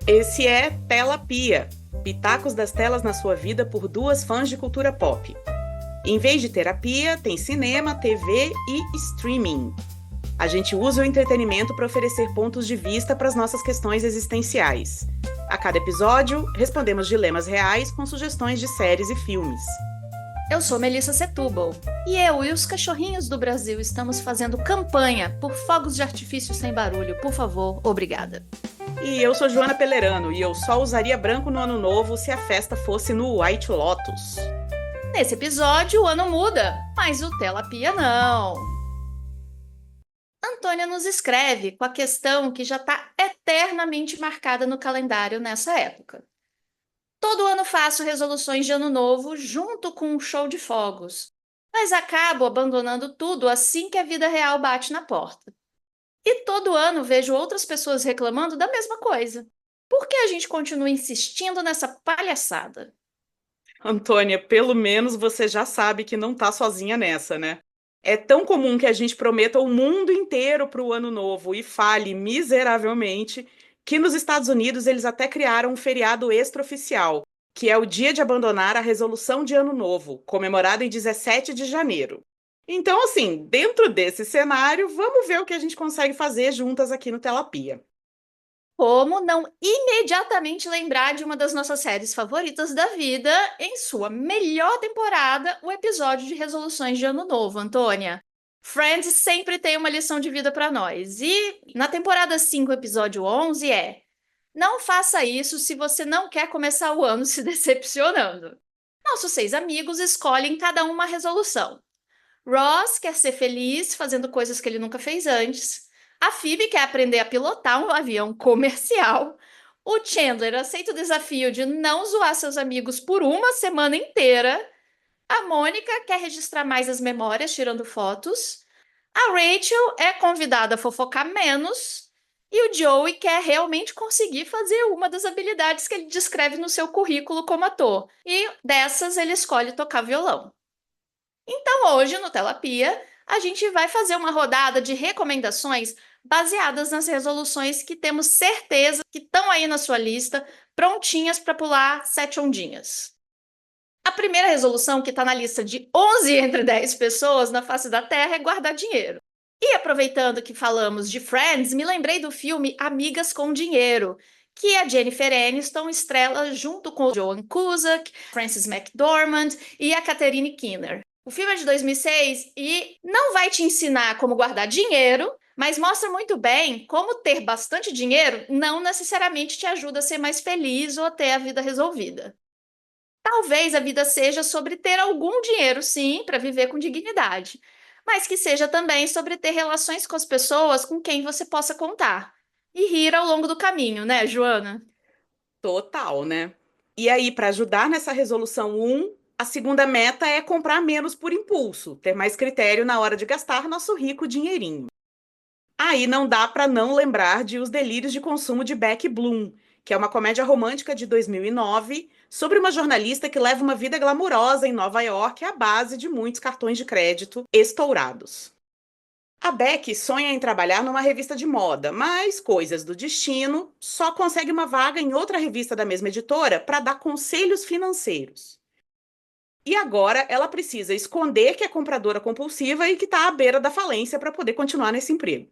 Esse é Tela Pia, pitacos das telas na sua vida por duas fãs de cultura pop. Em vez de terapia, tem cinema, TV e streaming. A gente usa o entretenimento para oferecer pontos de vista para as nossas questões existenciais. A cada episódio, respondemos dilemas reais com sugestões de séries e filmes. Eu sou Melissa Setúbal e eu e os cachorrinhos do Brasil estamos fazendo campanha por fogos de artifício sem barulho. Por favor, obrigada. E eu sou Joana Pelerano e eu só usaria branco no ano novo se a festa fosse no White Lotus. Nesse episódio, o ano muda, mas o Telapia não. Antônia nos escreve com a questão que já está eternamente marcada no calendário nessa época. Todo ano faço resoluções de ano novo junto com um show de fogos, mas acabo abandonando tudo assim que a vida real bate na porta. E todo ano vejo outras pessoas reclamando da mesma coisa. Por que a gente continua insistindo nessa palhaçada? Antônia, pelo menos você já sabe que não tá sozinha nessa, né? É tão comum que a gente prometa o mundo inteiro para o ano novo e falhe miseravelmente, que nos Estados Unidos eles até criaram um feriado extraoficial, que é o dia de abandonar a resolução de ano novo, comemorado em 17 de janeiro. Então, assim, dentro desse cenário, vamos ver o que a gente consegue fazer juntas aqui no Telapia. Como não imediatamente lembrar de uma das nossas séries favoritas da vida em sua melhor temporada, o episódio de Resoluções de Ano Novo, Antônia? Friends sempre tem uma lição de vida para nós. E na temporada 5, episódio 11 é: não faça isso se você não quer começar o ano se decepcionando. Nossos 6 amigos escolhem cada um uma resolução. Ross quer ser feliz fazendo coisas que ele nunca fez antes. A Phoebe quer aprender a pilotar um avião comercial. O Chandler aceita o desafio de não zoar seus amigos por uma semana inteira. A Mônica quer registrar mais as memórias tirando fotos. A Rachel é convidada a fofocar menos. E o Joey quer realmente conseguir fazer uma das habilidades que ele descreve no seu currículo como ator. E dessas ele escolhe tocar violão. Então, hoje no Telapia, a gente vai fazer uma rodada de recomendações baseadas nas resoluções que temos certeza que estão aí na sua lista, prontinhas para pular 7 ondinhas. A primeira resolução que está na lista de 11 entre 10 pessoas na face da Terra é guardar dinheiro. E aproveitando que falamos de Friends, me lembrei do filme Amigas com Dinheiro, que a Jennifer Aniston estrela junto com o Joan Cusack, Frances McDormand e a Catherine Keener. O filme é de 2006 e não vai te ensinar como guardar dinheiro, mas mostra muito bem como ter bastante dinheiro não necessariamente te ajuda a ser mais feliz ou a ter a vida resolvida. Talvez a vida seja sobre ter algum dinheiro, sim, para viver com dignidade, mas que seja também sobre ter relações com as pessoas com quem você possa contar. E rir ao longo do caminho, né, Joana? Total, né? E aí, para ajudar nessa resolução um, a segunda meta é comprar menos por impulso, ter mais critério na hora de gastar nosso rico dinheirinho. Aí não dá para não lembrar de Os Delírios de Consumo de Beck Bloom, que é uma comédia romântica de 2009 sobre uma jornalista que leva uma vida glamurosa em Nova York à base de muitos cartões de crédito estourados. A Beck sonha em trabalhar numa revista de moda, mas coisas do destino, só consegue uma vaga em outra revista da mesma editora para dar conselhos financeiros. E agora ela precisa esconder que é compradora compulsiva e que está à beira da falência para poder continuar nesse emprego.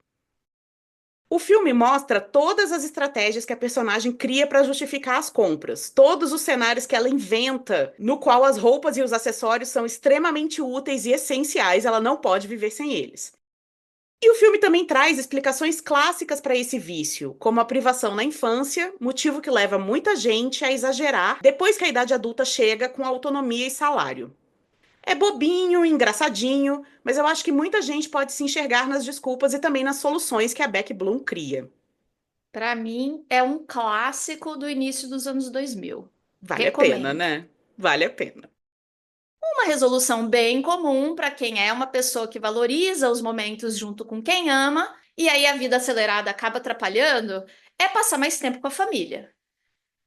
O filme mostra todas as estratégias que a personagem cria para justificar as compras, todos os cenários que ela inventa, no qual as roupas e os acessórios são extremamente úteis e essenciais, ela não pode viver sem eles. E o filme também traz explicações clássicas para esse vício, como a privação na infância, motivo que leva muita gente a exagerar depois que a idade adulta chega com autonomia e salário. É bobinho, engraçadinho, mas eu acho que muita gente pode se enxergar nas desculpas e também nas soluções que a Beck Bloom cria. Para mim, é um clássico do início dos anos 2000. Vale a pena, Recomendo. né? Vale a pena. Uma resolução bem comum para quem é uma pessoa que valoriza os momentos junto com quem ama, e aí a vida acelerada acaba atrapalhando, é passar mais tempo com a família.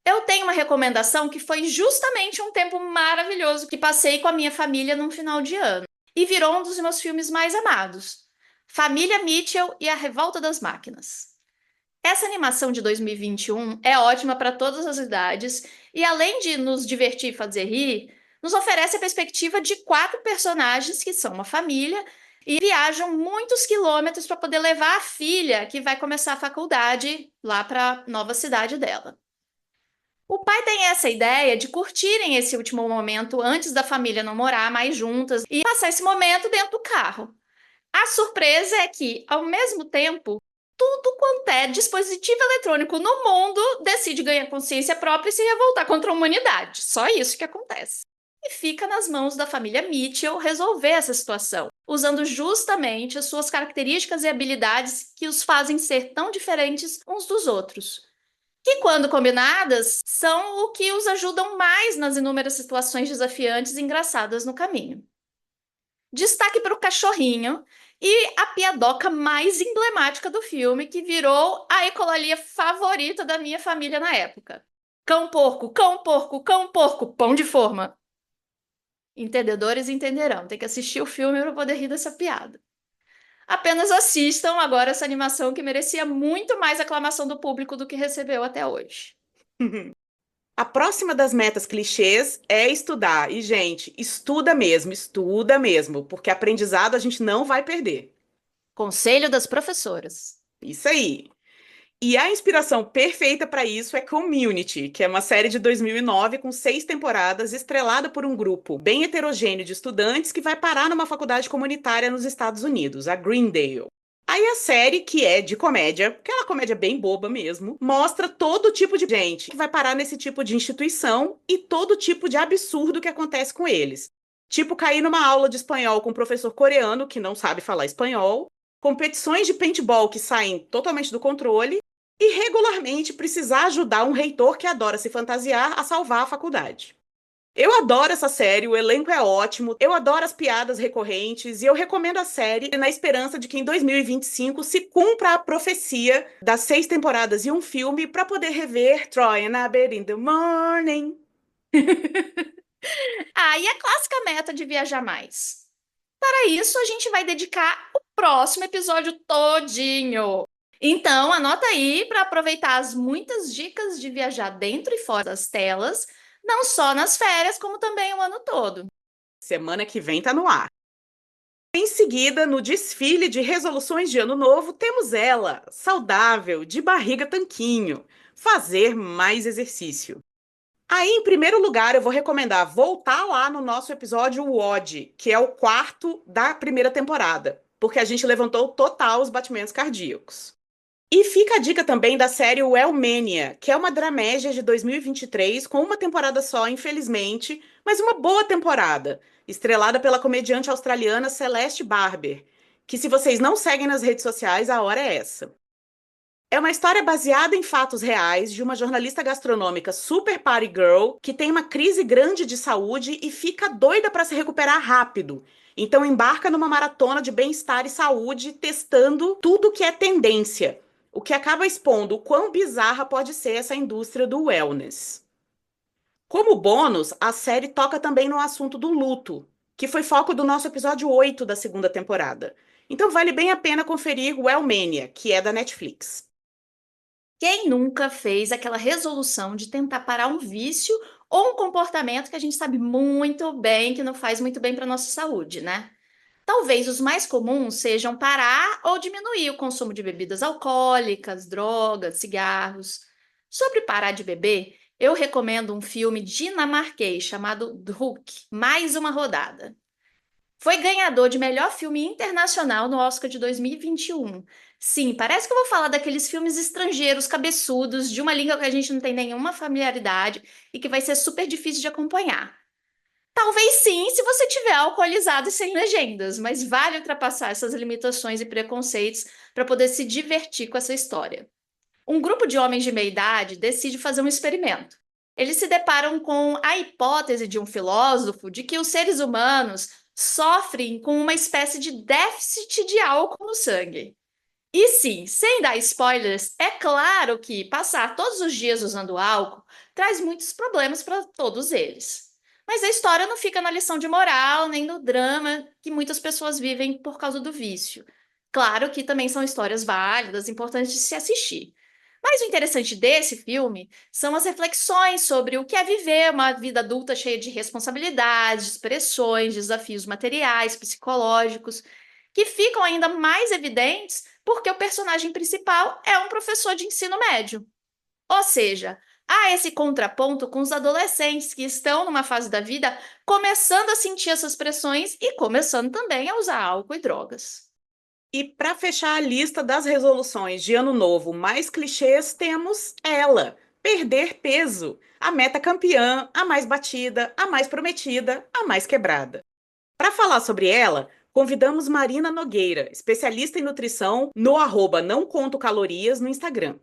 Eu tenho uma recomendação que foi justamente um tempo maravilhoso que passei com a minha família num final de ano, e virou um dos meus filmes mais amados: Família Mitchell e a Revolta das Máquinas. Essa animação de 2021 é ótima para todas as idades e, além de nos divertir e fazer rir, nos oferece a perspectiva de 4 personagens que são uma família e viajam muitos quilômetros para poder levar a filha que vai começar a faculdade lá para a nova cidade dela. O pai tem essa ideia de curtirem esse último momento antes da família não morar mais juntas e passar esse momento dentro do carro. A surpresa é que, ao mesmo tempo, tudo quanto é dispositivo eletrônico no mundo decide ganhar consciência própria e se revoltar contra a humanidade. Só isso que acontece. E fica nas mãos da família Mitchell resolver essa situação, usando justamente as suas características e habilidades que os fazem ser tão diferentes uns dos outros. Que, quando combinadas, são o que os ajudam mais nas inúmeras situações desafiantes e engraçadas no caminho. Destaque para o cachorrinho e a piadoca mais emblemática do filme, que virou a ecolalia favorita da minha família na época. Cão porco, cão porco, cão porco, pão de forma. Entendedores entenderão, tem que assistir o filme para poder rir dessa piada. Apenas assistam agora essa animação que merecia muito mais aclamação do público do que recebeu até hoje. A próxima das metas clichês é estudar. E, gente, estuda mesmo, porque aprendizado a gente não vai perder. Conselho das professoras. Isso aí. E a inspiração perfeita para isso é Community, que é uma série de 2009 com 6 temporadas, estrelada por um grupo bem heterogêneo de estudantes que vai parar numa faculdade comunitária nos Estados Unidos, a Greendale. Aí a série, que é de comédia, aquela comédia bem boba mesmo, mostra todo tipo de gente que vai parar nesse tipo de instituição e todo tipo de absurdo que acontece com eles. Tipo cair numa aula de espanhol com um professor coreano que não sabe falar espanhol, competições de paintball que saem totalmente do controle e regularmente precisar ajudar um reitor que adora se fantasiar a salvar a faculdade. Eu adoro essa série, o elenco é ótimo, eu adoro as piadas recorrentes e eu recomendo a série na esperança de que em 2025 se cumpra a profecia das 6 temporadas e um filme para poder rever Troy and Abed in the Morning. E a clássica meta de viajar mais. Para isso, a gente vai dedicar o próximo episódio todinho. Então, anota aí para aproveitar as muitas dicas de viajar dentro e fora das telas, não só nas férias, como também o ano todo. Semana que vem tá no ar. Em seguida, no desfile de resoluções de ano novo, temos ela, saudável, de barriga tanquinho, fazer mais exercício. Aí, em primeiro lugar, eu vou recomendar voltar lá no nosso episódio WOD, que é o quarto da primeira temporada, porque a gente levantou total os batimentos cardíacos. E fica a dica também da série Wellmania, que é uma dramédia de 2023, com uma temporada só, infelizmente, mas uma boa temporada, estrelada pela comediante australiana Celeste Barber, que se vocês não seguem nas redes sociais, a hora é essa. É uma história baseada em fatos reais de uma jornalista gastronômica super party girl que tem uma crise grande de saúde e fica doida para se recuperar rápido. Então embarca numa maratona de bem-estar e saúde, testando tudo que é tendência, o que acaba expondo o quão bizarra pode ser essa indústria do wellness. Como bônus, a série toca também no assunto do luto, que foi foco do nosso episódio 8 da segunda temporada. Então vale bem a pena conferir Wellmania, que é da Netflix. Quem nunca fez aquela resolução de tentar parar um vício ou um comportamento que a gente sabe muito bem que não faz muito bem para a nossa saúde, né? Talvez os mais comuns sejam parar ou diminuir o consumo de bebidas alcoólicas, drogas, cigarros. Sobre parar de beber, eu recomendo um filme dinamarquês chamado Druk, Mais uma Rodada. Foi ganhador de melhor filme internacional no Oscar de 2021. Sim, parece que eu vou falar daqueles filmes estrangeiros cabeçudos, de uma língua que a gente não tem nenhuma familiaridade e que vai ser super difícil de acompanhar. Talvez sim, se você tiver alcoolizado e sem legendas, mas vale ultrapassar essas limitações e preconceitos para poder se divertir com essa história. Um grupo de homens de meia idade decide fazer um experimento. Eles se deparam com a hipótese de um filósofo de que os seres humanos sofrem com uma espécie de déficit de álcool no sangue. E sim, sem dar spoilers, é claro que passar todos os dias usando álcool traz muitos problemas para todos eles. Mas a história não fica na lição de moral, nem no drama que muitas pessoas vivem por causa do vício. Claro que também são histórias válidas, importantes de se assistir. Mas o interessante desse filme são as reflexões sobre o que é viver uma vida adulta cheia de responsabilidades, pressões, desafios materiais, psicológicos, que ficam ainda mais evidentes porque o personagem principal é um professor de ensino médio. Ou seja, há esse contraponto com os adolescentes que estão numa fase da vida começando a sentir essas pressões e começando também a usar álcool e drogas. E para fechar a lista das resoluções de ano novo mais clichês, temos ela, perder peso. A meta campeã, a mais batida, a mais prometida, a mais quebrada. Para falar sobre ela, convidamos Marina Nogueira, especialista em nutrição no @não conto calorias no Instagram.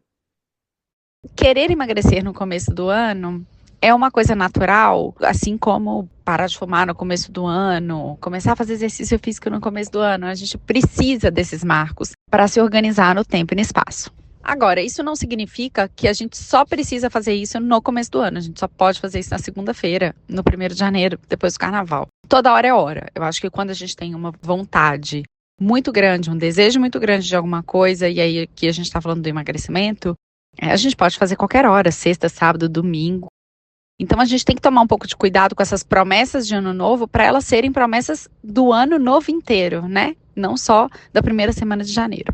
Querer emagrecer no começo do ano é uma coisa natural, assim como parar de fumar no começo do ano, começar a fazer exercício físico no começo do ano. A gente precisa desses marcos para se organizar no tempo e no espaço. Agora, isso não significa que a gente só precisa fazer isso no começo do ano. A gente só pode fazer isso na segunda-feira, no 1º de janeiro, depois do carnaval. Toda hora é hora. Eu acho que quando a gente tem uma vontade muito grande, um desejo muito grande de alguma coisa, e aí aqui a gente está falando do emagrecimento, a gente pode fazer qualquer hora, sexta, sábado, domingo. Então a gente tem que tomar um pouco de cuidado com essas promessas de ano novo para elas serem promessas do ano novo inteiro, né? Não só da primeira semana de janeiro.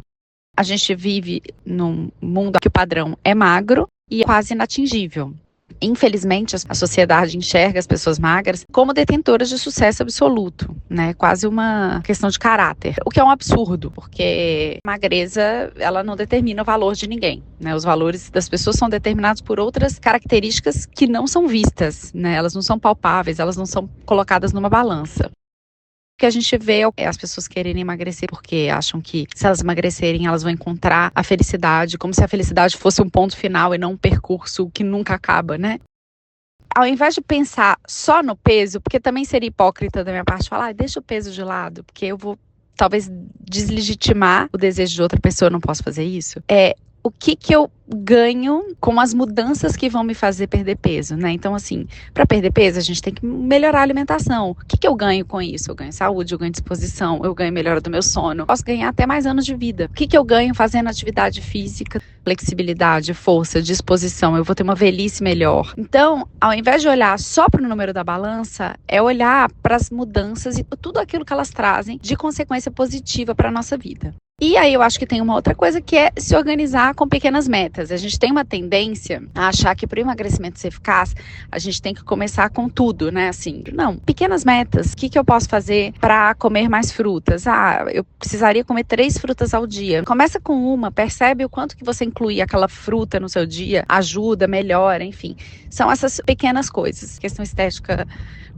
A gente vive num mundo que o padrão é magro e é quase inatingível. Infelizmente, a sociedade enxerga as pessoas magras como detentoras de sucesso absoluto, né? Quase uma questão de caráter. O que é um absurdo, porque a magreza, ela não determina o valor de ninguém, né? Os valores das pessoas são determinados por outras características que não são vistas, né? Elas não são palpáveis, elas não são colocadas numa balança. O que a gente vê é as pessoas quererem emagrecer porque acham que se elas emagrecerem elas vão encontrar a felicidade, como se a felicidade fosse um ponto final e não um percurso que nunca acaba, né? Ao invés de pensar só no peso, porque também seria hipócrita da minha parte falar, deixa o peso de lado, porque eu vou talvez deslegitimar o desejo de outra pessoa, eu não posso fazer isso. O que eu ganho com as mudanças que vão me fazer perder peso, né? Então, assim, para perder peso, a gente tem que melhorar a alimentação. O que eu ganho com isso? Eu ganho saúde, eu ganho disposição, eu ganho melhora do meu sono. Posso ganhar até mais anos de vida. O que eu ganho fazendo atividade física? Flexibilidade, força, disposição. Eu vou ter uma velhice melhor. Então, ao invés de olhar só para o número da balança, é olhar para as mudanças e tudo aquilo que elas trazem de consequência positiva para a nossa vida. E aí eu acho que tem uma outra coisa que é se organizar com pequenas metas. A gente tem uma tendência a achar que para o emagrecimento ser eficaz, a gente tem que começar com tudo, né? Assim, não, pequenas metas. O que eu posso fazer para comer mais frutas? Eu precisaria comer 3 frutas ao dia. Começa com uma, percebe o quanto que você incluir aquela fruta no seu dia, ajuda, melhora, enfim. São essas pequenas coisas. A questão estética,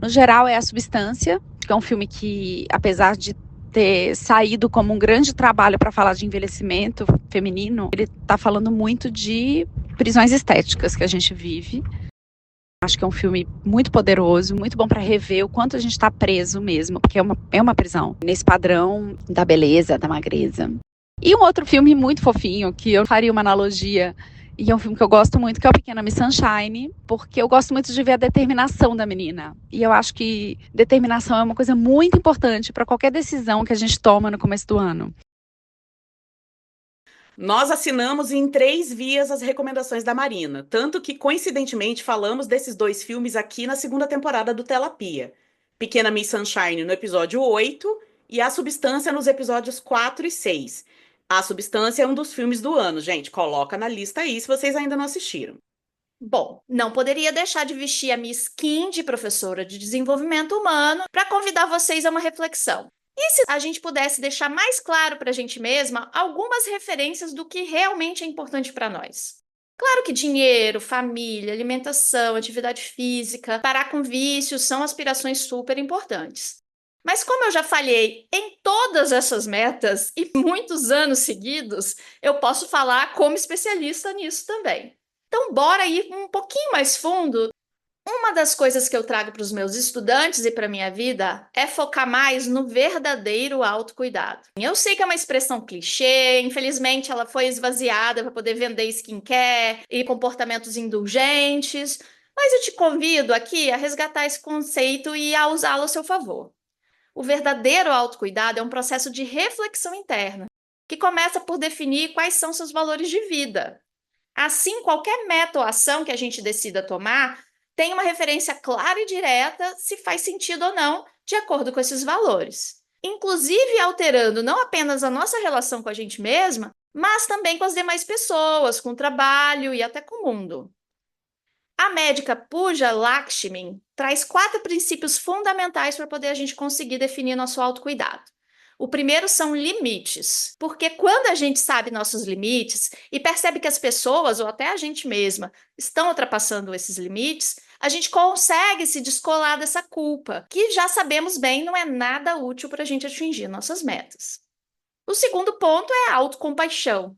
no geral, é A Substância, que é um filme que, apesar de ter saído como um grande trabalho para falar de envelhecimento feminino, ele está falando muito de prisões estéticas que a gente vive. Acho que é um filme muito poderoso, muito bom para rever o quanto a gente está preso mesmo, porque é uma prisão, nesse padrão da beleza, da magreza. E um outro filme muito fofinho, que eu faria uma analogia, e é um filme que eu gosto muito, que é o Pequena Miss Sunshine, porque eu gosto muito de ver a determinação da menina. E eu acho que determinação é uma coisa muito importante para qualquer decisão que a gente toma no começo do ano. Nós assinamos em 3 vias as recomendações da Marina, tanto que, coincidentemente, falamos desses 2 filmes aqui na segunda temporada do Terapia. Pequena Miss Sunshine no episódio 8 e A Substância nos episódios 4 e 6. A Substância é um dos filmes do ano, gente. Coloca na lista aí se vocês ainda não assistiram. Bom, não poderia deixar de vestir a minha skin de professora de desenvolvimento humano para convidar vocês a uma reflexão. E se a gente pudesse deixar mais claro para a gente mesma algumas referências do que realmente é importante para nós? Claro que dinheiro, família, alimentação, atividade física, parar com vícios são aspirações super importantes. Mas como eu já falhei em todas essas metas e muitos anos seguidos, eu posso falar como especialista nisso também. Então, bora ir um pouquinho mais fundo. Uma das coisas que eu trago para os meus estudantes e para a minha vida é focar mais no verdadeiro autocuidado. Eu sei que é uma expressão clichê, infelizmente ela foi esvaziada para poder vender skincare e comportamentos indulgentes, mas eu te convido aqui a resgatar esse conceito e a usá-lo a seu favor. O verdadeiro autocuidado é um processo de reflexão interna, que começa por definir quais são seus valores de vida. Assim, qualquer meta ou ação que a gente decida tomar tem uma referência clara e direta se faz sentido ou não, de acordo com esses valores. Inclusive alterando não apenas a nossa relação com a gente mesma, mas também com as demais pessoas, com o trabalho e até com o mundo. A médica Pooja Lakshmi traz 4 princípios fundamentais para poder a gente conseguir definir nosso autocuidado. O primeiro são limites, porque quando a gente sabe nossos limites e percebe que as pessoas, ou até a gente mesma, estão ultrapassando esses limites, a gente consegue se descolar dessa culpa, que já sabemos bem não é nada útil para a gente atingir nossas metas. O segundo ponto é a autocompaixão.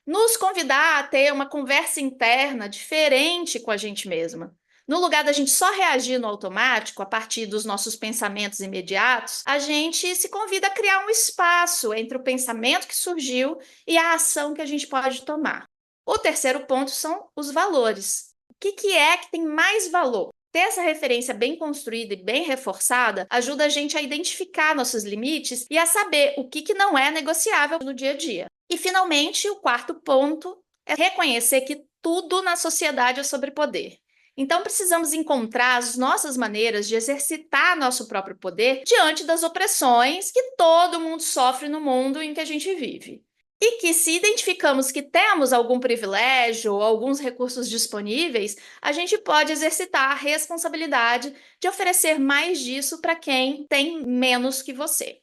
Nos convidar a ter uma conversa interna diferente com a gente mesma. No lugar da gente só reagir no automático, a partir dos nossos pensamentos imediatos, a gente se convida a criar um espaço entre o pensamento que surgiu e a ação que a gente pode tomar. O terceiro ponto são os valores. O que é que tem mais valor? Ter essa referência bem construída e bem reforçada ajuda a gente a identificar nossos limites e a saber o que não é negociável no dia a dia. E, finalmente, o quarto ponto é reconhecer que tudo na sociedade é sobre poder. Então, precisamos encontrar as nossas maneiras de exercitar nosso próprio poder diante das opressões que todo mundo sofre no mundo em que a gente vive. E que, se identificamos que temos algum privilégio ou alguns recursos disponíveis, a gente pode exercitar a responsabilidade de oferecer mais disso para quem tem menos que você.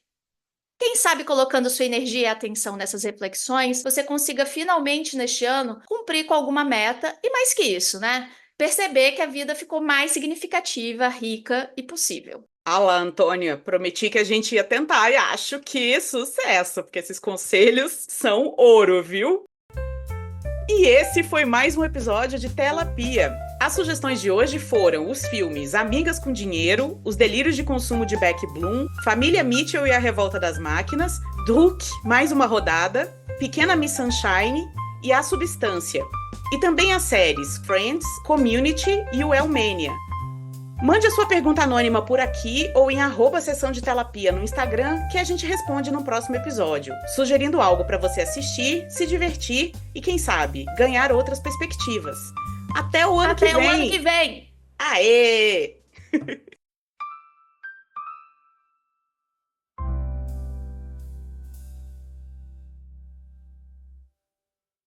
Quem sabe, colocando sua energia e atenção nessas reflexões, você consiga finalmente, neste ano, cumprir com alguma meta e, mais que isso, né? Perceber que a vida ficou mais significativa, rica e possível. Ah lá, Antônia, prometi que a gente ia tentar e acho que sucesso, porque esses conselhos são ouro, viu? E esse foi mais um episódio de Telapia. As sugestões de hoje foram os filmes Amigas com Dinheiro, Os Delírios de Consumo de Beck Bloom, Família Mitchell e a Revolta das Máquinas, Druk, Mais uma Rodada, Pequena Miss Sunshine e A Substância. E também as séries Friends, Community e o Elmania. Mande a sua pergunta anônima por aqui ou em @sessão de Telapia no Instagram, que a gente responde no próximo episódio, sugerindo algo para você assistir, se divertir e, quem sabe, ganhar outras perspectivas. Até o ano que vem! Até o ano que vem! Aê!